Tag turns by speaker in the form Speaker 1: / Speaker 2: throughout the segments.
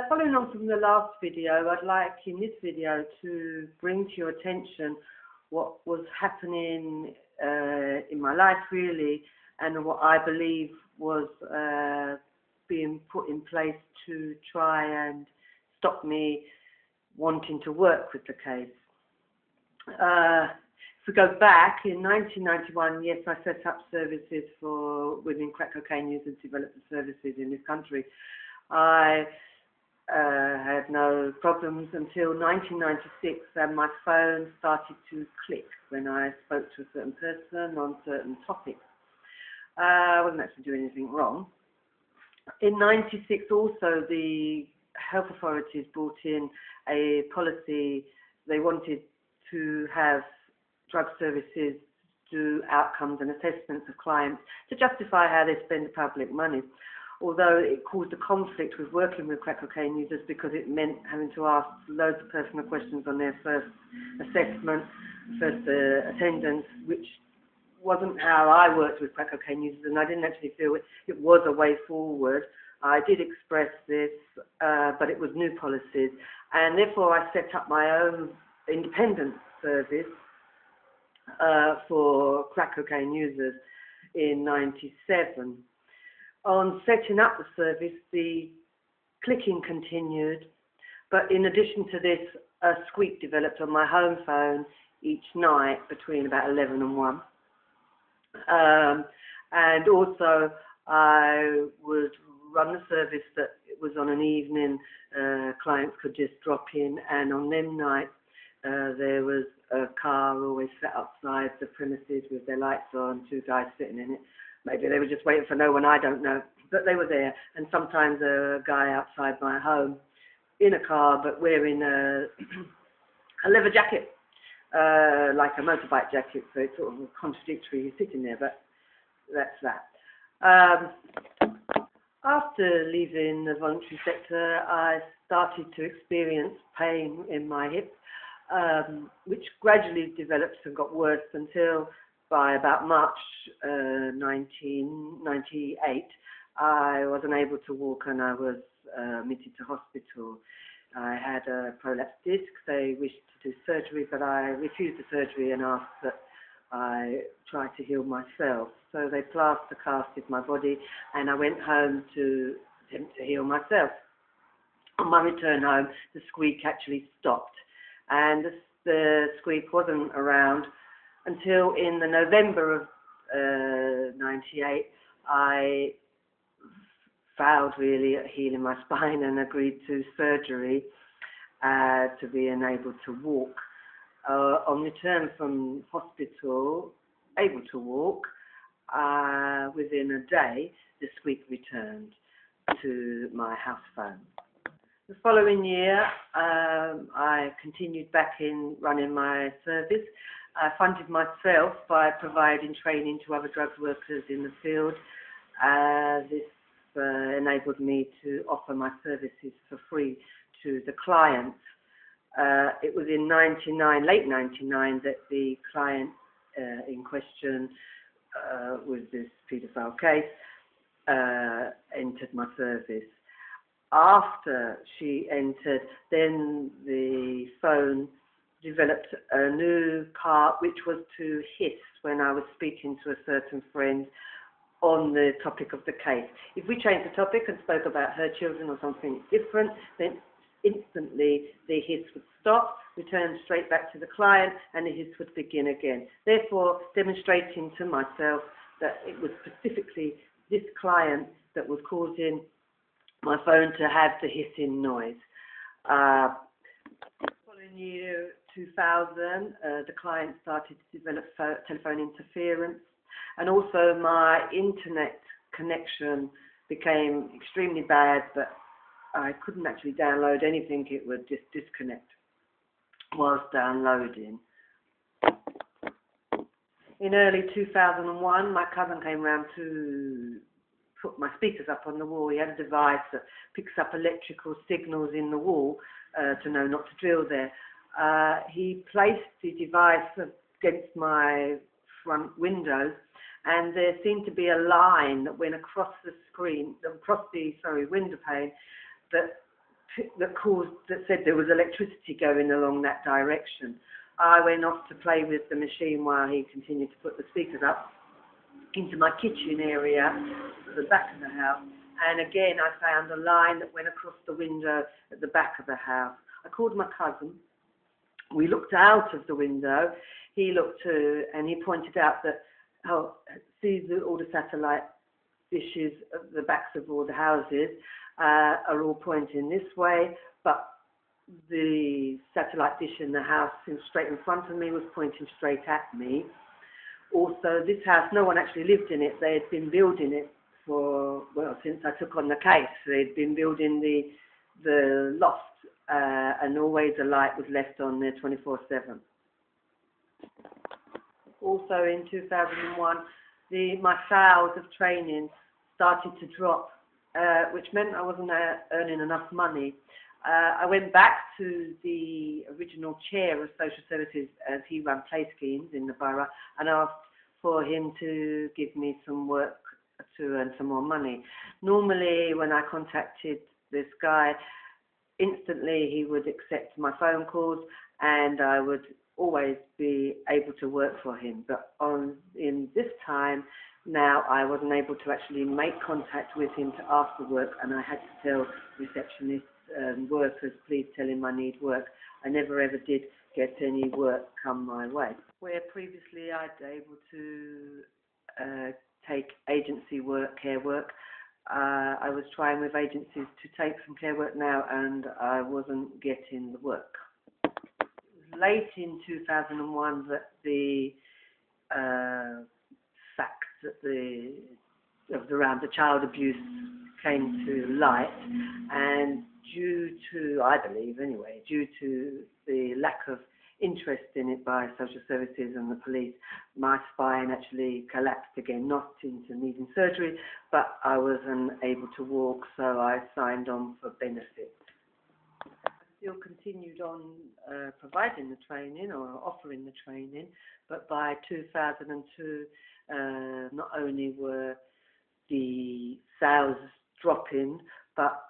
Speaker 1: Following on from the last video, I'd like in this video to bring to your attention what was happening in my life really, and what I believe was being put in place to try and stop me wanting to work with the case. If we go back, in 1991, yes, I set up services for women crack cocaine users, developed the services in this country. I had no problems until 1996, and my phone started to click when I spoke to a certain person on certain topics. I wasn't actually doing anything wrong. In 96 also, the health authorities brought in a policy. They wanted to have drug services do outcomes and assessments of clients to justify how they spend the public money. Although it caused a conflict with working with crack cocaine users because it meant having to ask loads of personal questions on their first assessment, first attendance, which wasn't how I worked with crack cocaine users, and I didn't actually feel it was a way forward. I did express this, but it was new policies, and therefore I set up my own independent service for crack cocaine users in '97. On setting up the service, the clicking continued, but in addition to this, a squeak developed on my home phone each night between about 11 and 1. And also, I would run the service that it was on an evening, clients could just drop in, and on them nights, there was a car always sat outside the premises with their lights on, 2 guys sitting in it. Maybe they were just waiting for no one, I don't know. But they were there. And sometimes a guy outside my home in a car, but wearing a leather jacket, like a motorbike jacket. So it's sort of contradictory. He's sitting there, but that's that. After leaving the voluntary sector, I started to experience pain in my hip, which gradually developed and got worse until by about March 1998, I was unable to walk and I was admitted to hospital. I had a prolapsed disc. They wished to do surgery, but I refused the surgery and asked that I try to heal myself. So they plaster casted my body, and I went home to attempt to heal myself. On my return home, the squeak actually stopped, and the squeak wasn't around until in the November of '98, I failed really at healing my spine and agreed to surgery to be enabled to walk. On return from hospital, able to walk, within a day, the squeak returned to my house phone. The following year, I continued back in running my service. I funded myself by providing training to other drugs workers in the field. This enabled me to offer my services for free to the clients. It was in late 99, that the client in question with this paedophile case entered my service. After she entered, then the phone developed a new part which was to hiss when I was speaking to a certain friend on the topic of the case. If we changed the topic and spoke about her children or something different, then instantly the hiss would stop, return straight back to the client, and the hiss would begin again. Therefore, demonstrating to myself that it was specifically this client that was causing my phone to have the hissing noise. Following year 2000, the client started to develop telephone interference, and also my internet connection became extremely bad, but I couldn't actually download anything. It would just disconnect whilst downloading. In early 2001, my cousin came round to put my speakers up on the wall. He had a device that picks up electrical signals in the wall to know not to drill there. He placed the device against my front window, and there seemed to be a line that went across the screen, across the window pane, that that said there was electricity going along that direction. I went off to play with the machine while he continued to put the speakers up into my kitchen area at the back of the house. And again, I found a line that went across the window at the back of the house. I called my cousin. We looked out of the window. He looked too, and he pointed out that, all the satellite dishes at the backs of all the houses are all pointing this way, but the satellite dish in the house straight in front of me was pointing straight at me. Also, this house, no one actually lived in it. They had been building it since I took on the case. They'd been building the loft, and always a light was left on there 24/7. Also in 2001, my hours of training started to drop, which meant I wasn't earning enough money. I went back to the original chair of social services as he ran play schemes in the borough and asked for him to give me some work to earn some more money. Normally, when I contacted this guy, instantly he would accept my phone calls and I would always be able to work for him. But in this time, now I wasn't able to actually make contact with him to ask for work, and I had to tell receptionists and workers, please tell him I need work. I never ever did get any work come my way. Where previously I'd been able to take agency work, care work, I was trying with agencies to take some care work now, and I wasn't getting the work. It was late in 2001 that the facts around the child abuse came to light, and due to the lack of interest in it by social services and the police, my spine actually collapsed again, not into needing surgery, but I was unable to walk, so I signed on for benefits. I still continued on providing the training or offering the training, but by 2002, not only were the sales dropping, but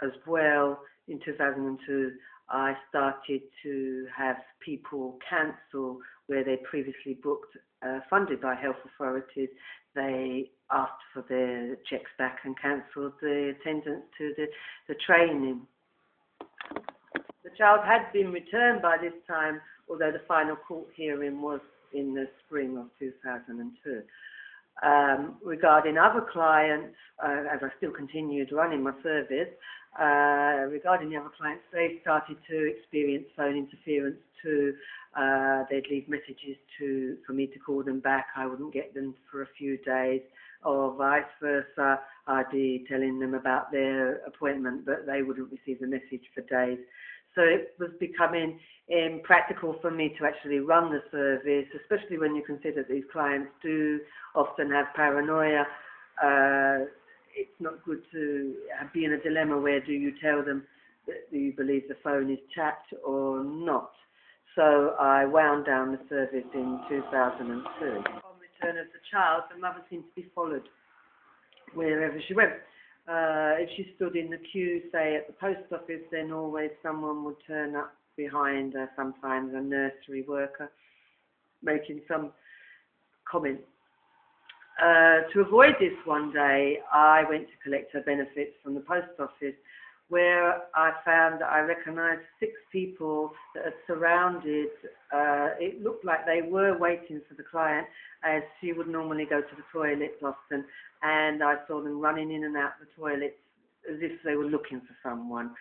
Speaker 1: as well in 2002, I started to have people cancel where they previously booked, funded by health authorities. They asked for their checks back and cancelled the attendance to the training. The child had been returned by this time, although the final court hearing was in the spring of 2002. Regarding other clients, as I still continued running my service, regarding the other clients, they started to experience phone interference too. They'd leave messages for me to call them back. I wouldn't get them for a few days, or vice versa. I'd be telling them about their appointment, but they wouldn't receive the message for days. So it was becoming impractical for me to actually run the service, especially when you consider these clients do often have paranoia. It's not good to be in a dilemma where do you tell them that you believe the phone is tapped or not. So I wound down the service in 2002. On return of the child, the mother seemed to be followed wherever she went. If she stood in the queue, say at the post office, then always someone would turn up behind her, sometimes a nursery worker, making some comment. To avoid this one day, I went to collect her benefits from the post office, where I found that I recognised 6 people that had surrounded. It looked like they were waiting for the client, as she would normally go to the toilet often, and I saw them running in and out the toilets as if they were looking for someone.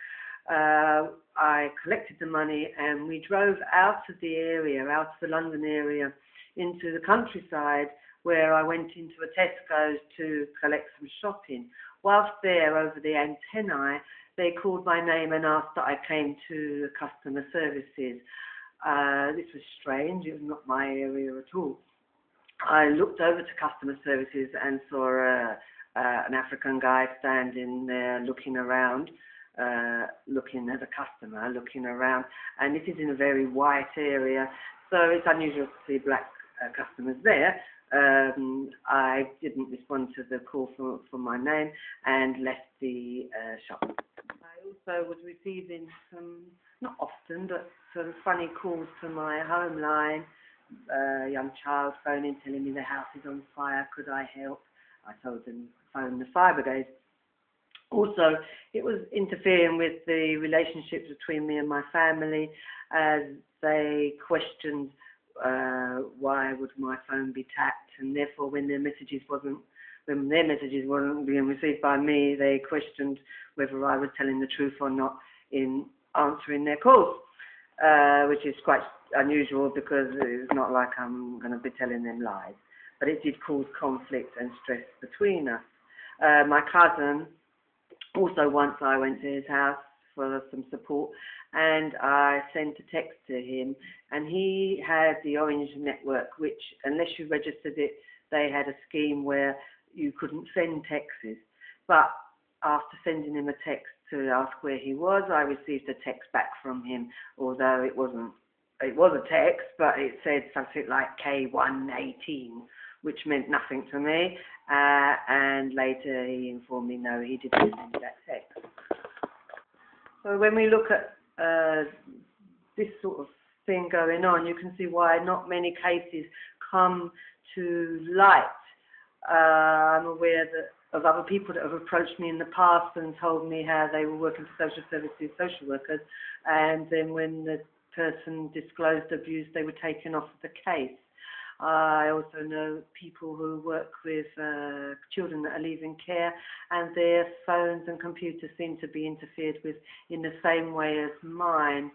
Speaker 1: I collected the money and we drove out of the area, out of the London area, into the countryside, where I went into a Tesco's to collect some shopping. Whilst there, over the antennae, they called my name and asked that I came to customer services. This was strange. It was not my area at all. I looked over to customer services and saw an African guy standing there looking around, looking at a customer, looking around. And this is in a very white area, so it's unusual to see black customers there. I didn't respond to the call for my name and left the shop. I also was receiving some, not often, but some funny calls to my home line. A young child phoning, telling me the house is on fire, could I help? I told them, phone the fire brigade. Also, it was interfering with the relationships between me and my family, as they questioned why would my phone be tapped, and therefore when their messages wasn't being received by me, they questioned whether I was telling the truth or not in answering their calls, which is quite unusual because it's not like I'm going to be telling them lies. But it did cause conflict and stress between us. My cousin, also once I went to his house for some support, and I sent a text to him, and he had the Orange network, which, unless you registered it, they had a scheme where you couldn't send texts. But after sending him a text to ask where he was, I received a text back from him, although it was a text, but it said something like K118, which meant nothing to me, and later he informed me no, he didn't send that text. So when we look at this sort of thing going on, you can see why not many cases come to light. I'm aware of other people that have approached me in the past and told me how they were working for social services, social workers, and then when the person disclosed abuse, they were taken off the case. I also know people who work with children that are leaving care, and their phones and computers seem to be interfered with in the same way as mine.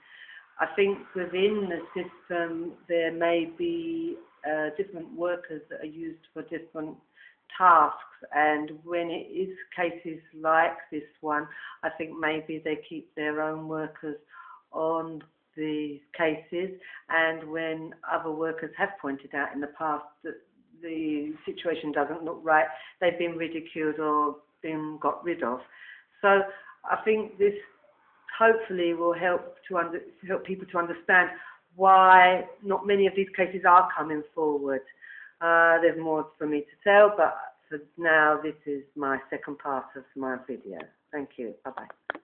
Speaker 1: I think within the system there may be different workers that are used for different tasks, and when it is cases like this one, I think maybe they keep their own workers on the cases, and when other workers have pointed out in the past that the situation doesn't look right, they've been ridiculed or been got rid of. So I think this hopefully will help people to understand why not many of these cases are coming forward. There's more for me to tell, but for now this is my second part of my video. Thank you. Bye-bye.